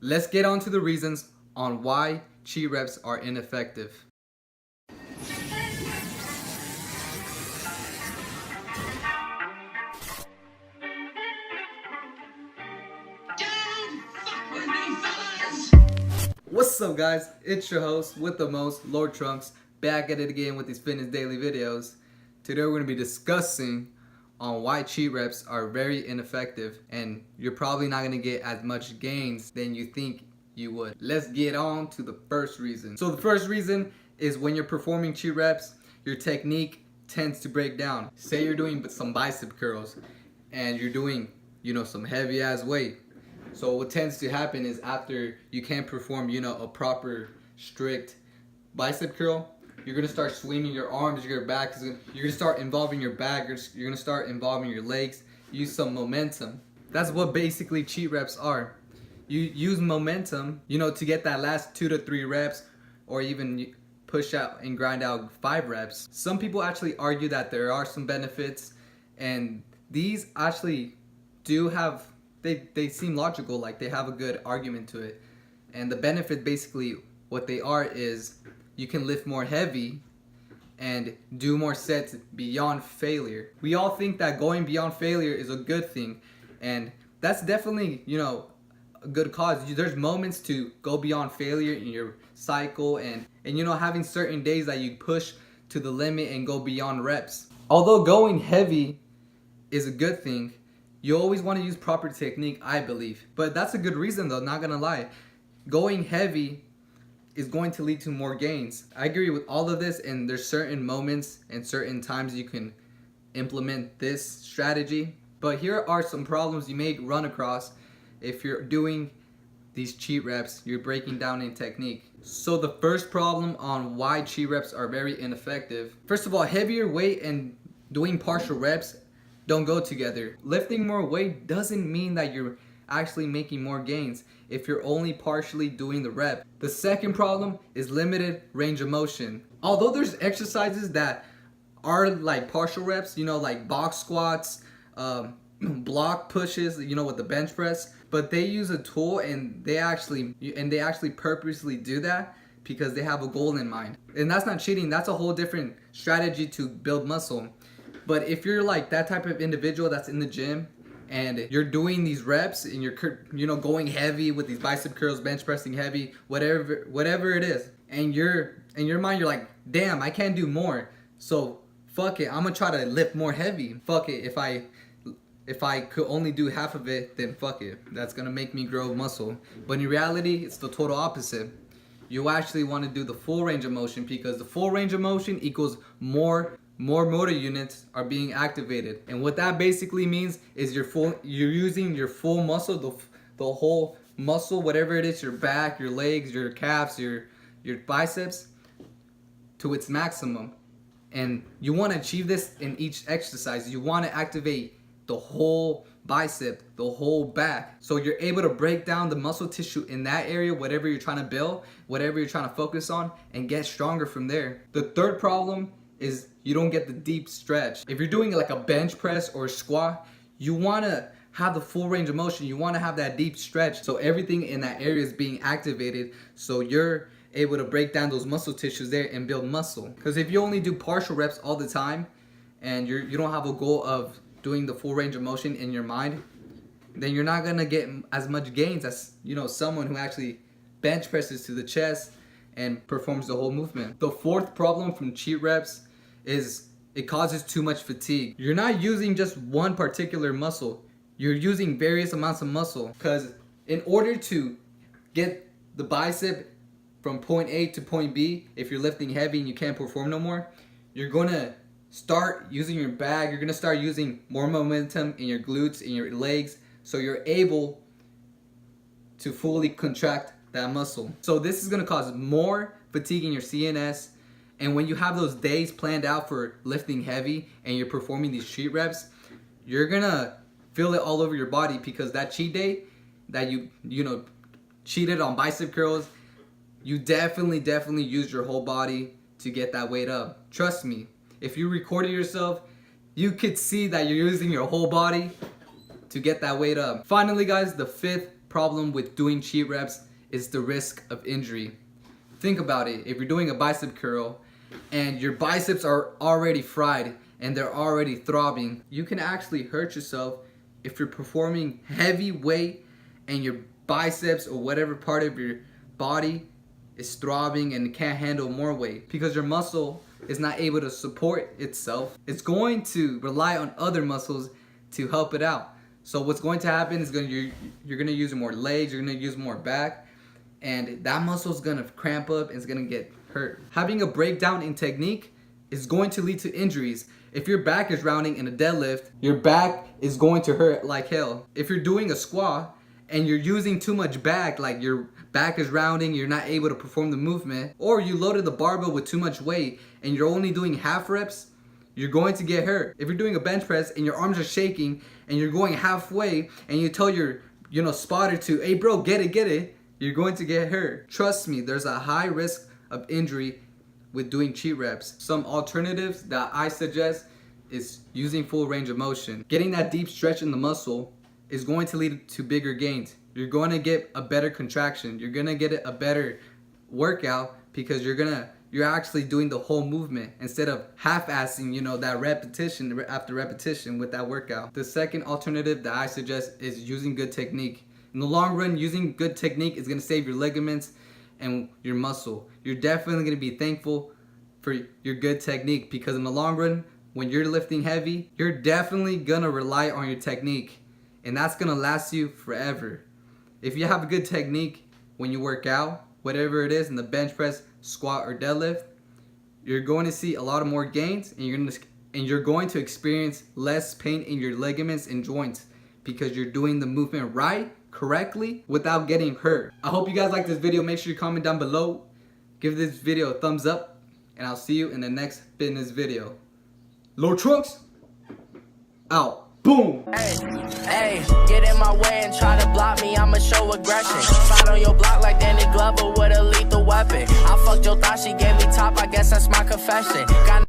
Let's get on to the reasons on why cheat reps are ineffective. What's up guys, it's your host with the most, Lord Trunks, back at it again with these fitness daily videos. Today we're going to be discussing on why cheat reps are very ineffective and you're probably not going to get as much gains than you think you would. Let's get on to the first reason. So the first reason is when you're performing cheat reps, your technique tends to break down. Say you're doing some bicep curls and you're doing, some heavy ass weight. So what tends to happen is after you can't perform, a proper strict bicep curl, you're gonna start swinging your arms, your back, you're gonna start involving your back, you're gonna start involving your legs, use some momentum. That's what basically cheat reps are. You use momentum, to get that last 2 to 3 reps, or even push out and grind out 5 reps. Some people actually argue that there are some benefits, and these actually do have, they seem logical, like they have a good argument to it. And the benefit, basically what they are, is you can lift more heavy and do more sets beyond failure. We all think that going beyond failure is a good thing, and that's definitely, a good cause. There's moments to go beyond failure in your cycle, and having certain days that you push to the limit and go beyond reps. Although going heavy is a good thing, you always want to use proper technique, I believe. But that's a good reason though, not gonna lie. Going heavy is going to lead to more gains. I agree with all of this, and there's certain moments and certain times you can implement this strategy. But here are some problems you may run across if you're doing these cheat reps, you're breaking down in technique. So the first problem on why cheat reps are very ineffective. First of all, heavier weight and doing partial reps don't go together. Lifting more weight doesn't mean that you're actually making more gains if you're only partially doing the rep. The second problem is limited range of motion. Although there's exercises that are like partial reps, like box squats, block pushes, with the bench press, but they use a tool and they actually purposely do that because they have a goal in mind. And that's not cheating, that's a whole different strategy to build muscle. But if you're like that type of individual that's in the gym and you're doing these reps and you're going heavy with these bicep curls, bench pressing heavy, whatever it is, and in your mind you're like, damn, I can't do more, so fuck it, I'm gonna try to lift more heavy. Fuck it, if I could only do half of it, then fuck it, that's gonna make me grow muscle. But in reality, it's the total opposite. You actually want to do the full range of motion, because the full range of motion equals more motor units are being activated. And what that basically means is you're using your full muscle, the whole muscle, whatever it is, your back, your legs, your calves, your biceps, to its maximum. And you want to achieve this in each exercise. You want to activate the whole bicep, the whole back, so you're able to break down the muscle tissue in that area, whatever you're trying to build, whatever you're trying to focus on, and get stronger from there. The third problem is you don't get the deep stretch. If you're doing like a bench press or a squat, you want to have the full range of motion. You want to have that deep stretch, so everything in that area is being activated, so you're able to break down those muscle tissues there and build muscle. Because if you only do partial reps all the time and you don't have a goal of doing the full range of motion in your mind, then you're not gonna get as much gains as someone who actually bench presses to the chest and performs the whole movement. The fourth problem from cheat reps is it causes too much fatigue. You're not using just one particular muscle, you're using various amounts of muscle, because in order to get the bicep from point A to point B, if you're lifting heavy and you can't perform no more, you're gonna start using your back, you're gonna start using more momentum in your glutes, in your legs, so you're able to fully contract that muscle. So this is gonna cause more fatigue in your CNS, and when you have those days planned out for lifting heavy and you're performing these cheat reps, you're gonna feel it all over your body, because that cheat day that you cheated on bicep curls, you definitely used your whole body to get that weight up. Trust me. If you recorded yourself, you could see that you're using your whole body to get that weight up. Finally guys, the fifth problem with doing cheat reps is the risk of injury. Think about it. If you're doing a bicep curl and your biceps are already fried and they're already throbbing, you can actually hurt yourself if you're performing heavy weight and your biceps or whatever part of your body is throbbing and can't handle more weight, because your muscle is not able to support itself. It's going to rely on other muscles to help it out. So what's going to happen is you're going to use more legs, you're going to use more back, and that muscle is going to cramp up and it's going to get hurt. Having a breakdown in technique is going to lead to injuries. If your back is rounding in a deadlift, your back is going to hurt like hell. If you're doing a squat and you're using too much back, like your back is rounding, you're not able to perform the movement, or you loaded the barbell with too much weight and you're only doing half reps, you're going to get hurt. If you're doing a bench press and your arms are shaking and you're going halfway and you tell your spotter to, hey bro, get it, you're going to get hurt. Trust me, there's a high risk of injury with doing cheat reps. Some alternatives that I suggest is using full range of motion. Getting that deep stretch in the muscle is going to lead to bigger gains. You're going to get a better contraction. You're going to get a better workout because you're actually doing the whole movement instead of half-assing, that repetition after repetition with that workout. The second alternative that I suggest is using good technique. In the long run, using good technique is going to save your ligaments and your muscle. You're definitely going to be thankful for your good technique, because in the long run, when you're lifting heavy, you're definitely going to rely on your technique, and that's going to last you forever. If you have a good technique when you work out, whatever it is, in the bench press, squat, or deadlift, you're going to see a lot of more gains, and you're going to experience less pain in your ligaments and joints because you're doing the movement right, correctly, without getting hurt. I hope you guys like this video. Make sure you comment down below, give this video a thumbs up, and I'll see you in the next fitness video. Lord Trunks, out. Boom! Hey, get in my way and try to block me, I'ma show aggression. Slide on your block like Danny Glover with a lethal weapon. I fucked your thought, she gave me top, I guess that's my confession. Got